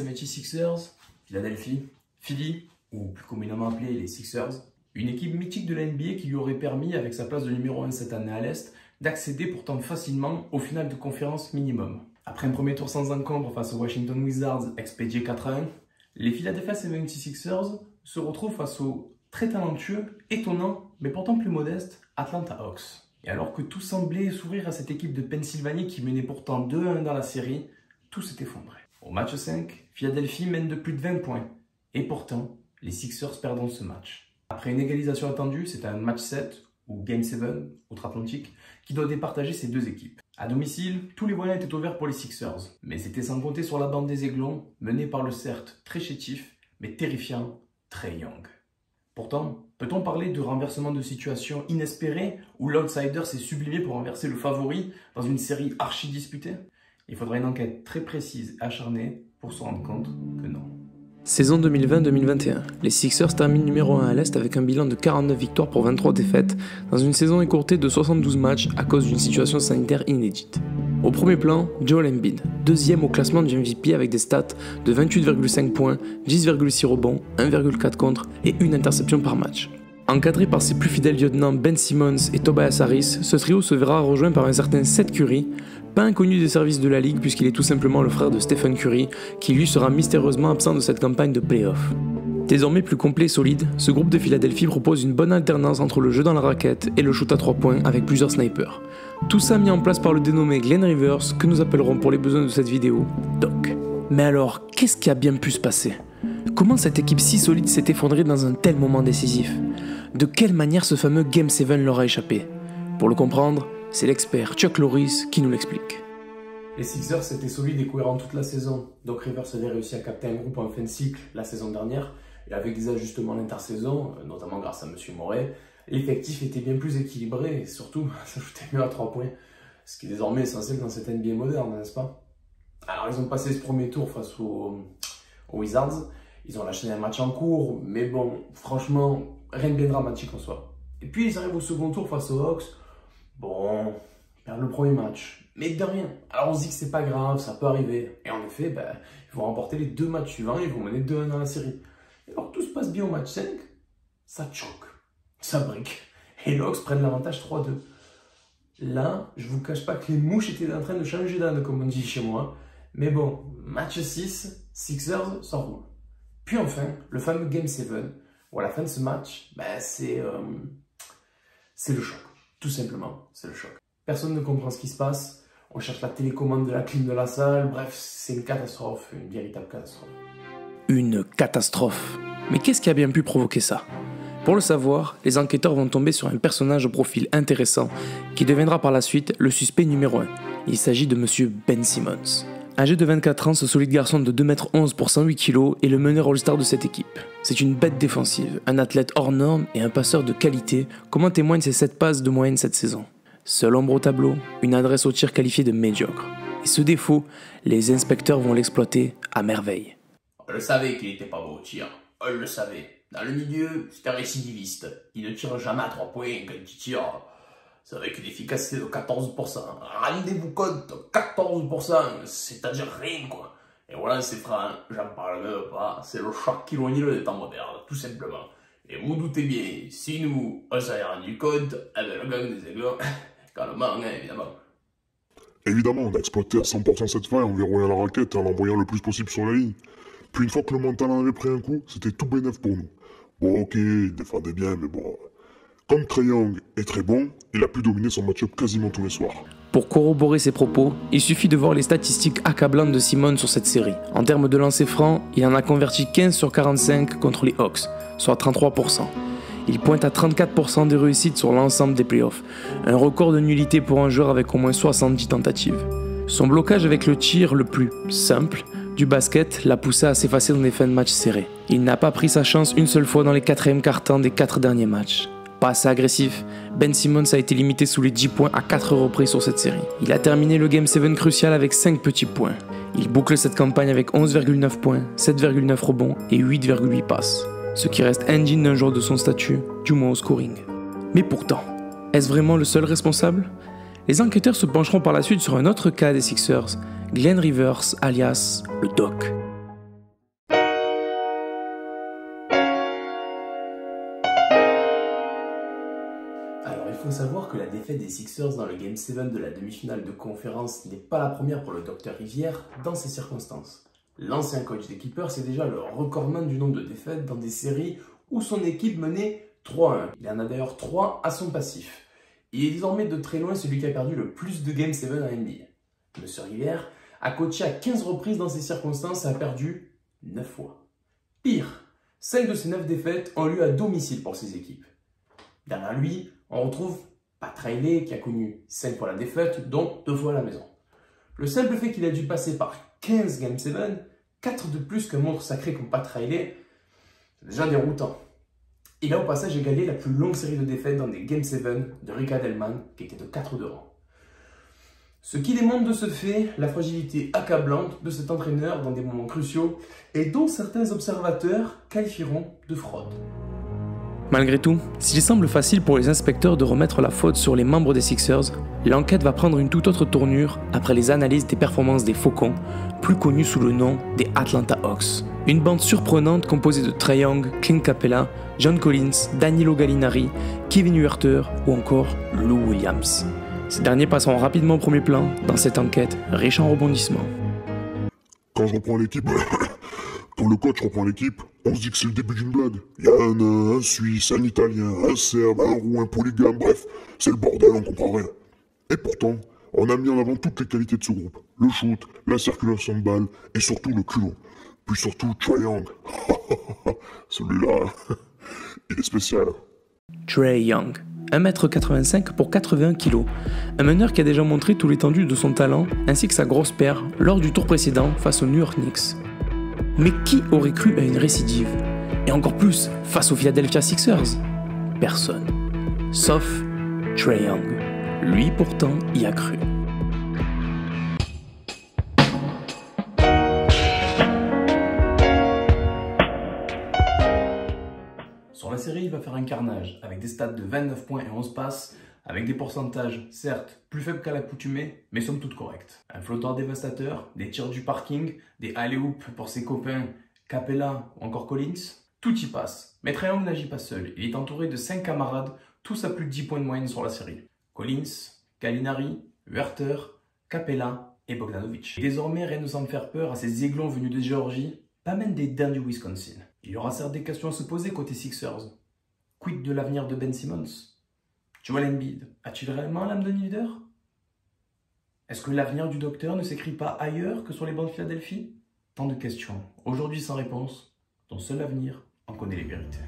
76ers, Philadelphie, Philly, ou plus communément appelé les Sixers, une équipe mythique de la NBA qui lui aurait permis, avec sa place de numéro 1 cette année à l'Est, d'accéder pourtant facilement au final de conférence minimum. Après un premier tour sans encombre face aux Washington Wizards expédié 4-1, les Philadelphia 76ers se retrouvent face au très talentueux, étonnant, mais pourtant plus modeste Atlanta Hawks. Et alors que tout semblait s'ouvrir à cette équipe de Pennsylvanie qui menait pourtant 2-1 dans la série, tout s'est effondré. Au match 5, Philadelphie mène de plus de 20 points. Et pourtant, les Sixers perdront ce match. Après une égalisation attendue, c'est un match 7, ou Game 7, outre-Atlantique, qui doit départager ces deux équipes. À domicile, tous les voyants étaient ouverts pour les Sixers, mais c'était sans compter sur la bande des Aiglons, menée par le certes très chétif, mais terrifiant Trae Young. Pourtant, peut-on parler de renversement de situation inespéré, où l'outsider s'est sublimé pour renverser le favori dans une série archi-disputée? Il faudra une enquête très précise et acharnée pour se rendre compte que non. Saison 2020-2021, les Sixers terminent numéro 1 à l'Est avec un bilan de 49 victoires pour 23 défaites, dans une saison écourtée de 72 matchs à cause d'une situation sanitaire inédite. Au premier plan, Joel Embiid, deuxième au classement du MVP avec des stats de 28,5 points, 10,6 rebonds, 1,4 contre et une interception par match. Encadré par ses plus fidèles lieutenants Ben Simmons et Tobias Harris, ce trio se verra rejoint par un certain Seth Curry, pas inconnu des services de la ligue puisqu'il est tout simplement le frère de Stephen Curry, qui lui sera mystérieusement absent de cette campagne de playoff. Désormais plus complet et solide, ce groupe de Philadelphie propose une bonne alternance entre le jeu dans la raquette et le shoot à 3 points avec plusieurs snipers. Tout ça mis en place par le dénommé Glenn Rivers, que nous appellerons pour les besoins de cette vidéo Doc. Mais alors, qu'est-ce qui a bien pu se passer? Comment cette équipe si solide s'est effondrée dans un tel moment décisif? De quelle manière ce fameux Game 7 leur a échappé? Pour le comprendre, c'est l'expert Chuck Loris qui nous l'explique. Les Sixers étaient solides et cohérents toute la saison. Doc Rivers avait réussi à capter un groupe en fin de cycle la saison dernière, et avec des ajustements l'intersaison, notamment grâce à M. Moret, l'effectif était bien plus équilibré et surtout s'ajoutait mieux à 3 points, ce qui est désormais essentiel dans cette NBA moderne, n'est-ce pas? Alors ils ont passé ce premier tour face aux Wizards, ils ont lâché un match en cours, mais bon, franchement, rien de bien dramatique en soi. Et puis ils arrivent au second tour face aux Hawks, bon, ils perdent le premier match, mais de rien. Alors on se dit que c'est pas grave, ça peut arriver. Et en effet, ils vont remporter les 2 matchs suivants, ils vont mener 2-1 dans la série. Et alors tout se passe bien au match 5, ça choque, ça brique. Et les Hawks prennent l'avantage 3-2. Là, je vous cache pas que les mouches étaient en train de changer d'âne, comme on dit chez moi. Mais bon, match 6, Sixers s'enroulent. Puis enfin, le fameux Game 7, où à la fin de ce match, c'est le choc. Tout simplement, c'est le choc. Personne ne comprend ce qui se passe. On cherche la télécommande de la clim de la salle. Bref, c'est une catastrophe, une véritable catastrophe. Une catastrophe. Mais qu'est-ce qui a bien pu provoquer ça? Pour le savoir, les enquêteurs vont tomber sur un personnage au profil intéressant qui deviendra par la suite le suspect numéro 1. Il s'agit de monsieur Ben Simmons. Âgé de 24 ans, ce solide garçon de 2,11 m pour 108 kg est le meneur all-star de cette équipe. C'est une bête défensive, un athlète hors norme et un passeur de qualité, comme en témoignent ses 7 passes de moyenne cette saison. Seul ombre au tableau, une adresse au tir qualifiée de médiocre. Et ce défaut, les inspecteurs vont l'exploiter à merveille. On le savait qu'il était pas bon au tir, on le savait. Dans le milieu, c'est un récidiviste. Il ne tire jamais à 3 points quand il tire. C'est avec une efficacité de 14%. Rendez-vous compte, 14%, c'est-à-dire rien, quoi. Et voilà, c'est franc, j'en parle même pas. C'est le Shaquille O'Neal des temps modernes, tout simplement. Et vous doutez bien, si nous, on s'en est rendu compte, le gang des Aiglons, calmement, évidemment. Évidemment, on a exploité à 100% cette faille en verrouillant la raquette et en l'envoyant le plus possible sur la ligne. Puis une fois que le mental en avait pris un coup, c'était tout bénef pour nous. Bon, ok, il défendait bien, mais bon... Comme Trae Young est très bon, il a pu dominer son match-up quasiment tous les soirs. Pour corroborer ses propos, il suffit de voir les statistiques accablantes de Simmons sur cette série. En termes de lancers francs, il en a converti 15 sur 45 contre les Hawks, soit 33%. Il pointe à 34% de réussite sur l'ensemble des playoffs, un record de nullité pour un joueur avec au moins 70 tentatives. Son blocage avec le tir le plus simple du basket l'a poussé à s'effacer dans des fins de match serrés. Il n'a pas pris sa chance une seule fois dans les 4e quart-temps des 4 derniers matchs. Pas assez agressif, Ben Simmons a été limité sous les 10 points à 4 reprises sur cette série. Il a terminé le Game 7 crucial avec 5 petits points. Il boucle cette campagne avec 11,9 points, 7,9 rebonds et 8,8 passes. Ce qui reste indigne d'un joueur de son statut, du moins au scoring. Mais pourtant, est-ce vraiment le seul responsable? Les enquêteurs se pencheront par la suite sur un autre cas des Sixers, Glenn Rivers alias le Doc. faut savoir que la défaite des Sixers dans le Game 7 de la demi-finale de conférence n'est pas la première pour le Dr Rivière dans ces circonstances. L'ancien coach des Clippers est déjà le recordman du nombre de défaites dans des séries où son équipe menait 3-1. Il en a d'ailleurs 3 à son passif. Il est désormais de très loin celui qui a perdu le plus de Game 7 en NBA. Monsieur Rivière a coaché à 15 reprises dans ces circonstances et a perdu 9 fois. Pire, 5 de ces 9 défaites ont lieu à domicile pour ses équipes. Derrière lui, on retrouve Pat Riley qui a connu 5 fois la défaite, dont 2 fois à la maison. Le simple fait qu'il a dû passer par 15 Game 7, 4 de plus qu'un monstre sacré comme Pat Riley, c'est déjà déroutant. Il a au passage égalé la plus longue série de défaites dans des Game 7 de Rick Adelman, qui était de 4 de rang. Ce qui démontre de ce fait la fragilité accablante de cet entraîneur dans des moments cruciaux et dont certains observateurs qualifieront de fraude. Malgré tout, s'il semble facile pour les inspecteurs de remettre la faute sur les membres des Sixers, l'enquête va prendre une toute autre tournure après les analyses des performances des Faucons, plus connus sous le nom des Atlanta Hawks. Une bande surprenante composée de Trae Young, Clint Capela, John Collins, Danilo Gallinari, Kevin Huerter ou encore Lou Williams. Ces derniers passeront rapidement au premier plan dans cette enquête riche en rebondissements. Quand je reprends l'équipe, quand le coach reprend l'équipe, on se dit que c'est le début d'une blague. Il y a un Suisse, un Italien, un Serbe, un Roux, un Polygame, bref, c'est le bordel, on comprend rien. Et pourtant, on a mis en avant toutes les qualités de ce groupe. Le shoot, la circulation de balles et surtout le culot. Puis surtout Trae Young. Celui-là, il est spécial. Trae Young, 1m85 pour 81 kg, un meneur qui a déjà montré tout l'étendue de son talent ainsi que sa grosse paire lors du tour précédent face aux New York Knicks. Mais qui aurait cru à une récidive? Et encore plus face aux Philadelphia Sixers? Personne. Sauf Trae Young. Lui pourtant y a cru. Sur la série, il va faire un carnage avec des stats de 29 points et 11 passes, avec des pourcentages, certes, plus faibles qu'à l'accoutumée, mais somme toute corrects. Un flotteur dévastateur, des tirs du parking, des alley-oops pour ses copains Capela ou encore Collins, tout y passe. Mais Trae Young n'agit pas seul, il est entouré de 5 camarades, tous à plus de 10 points de moyenne sur la série. Collins, Gallinari, Huerter, Capela et Bogdanovic. Désormais, rien ne semble faire peur à ces aiglons venus de Géorgie, pas même des Dins du Wisconsin. Il y aura certes des questions à se poser côté Sixers. Quid de l'avenir de Ben Simmons? Joel Embiid a-t-il réellement l'âme d'un leader? Est-ce que l'avenir du docteur ne s'écrit pas ailleurs que sur les bancs de Philadelphie? Tant de questions, aujourd'hui sans réponse, dont seul l'avenir en connaît les vérités.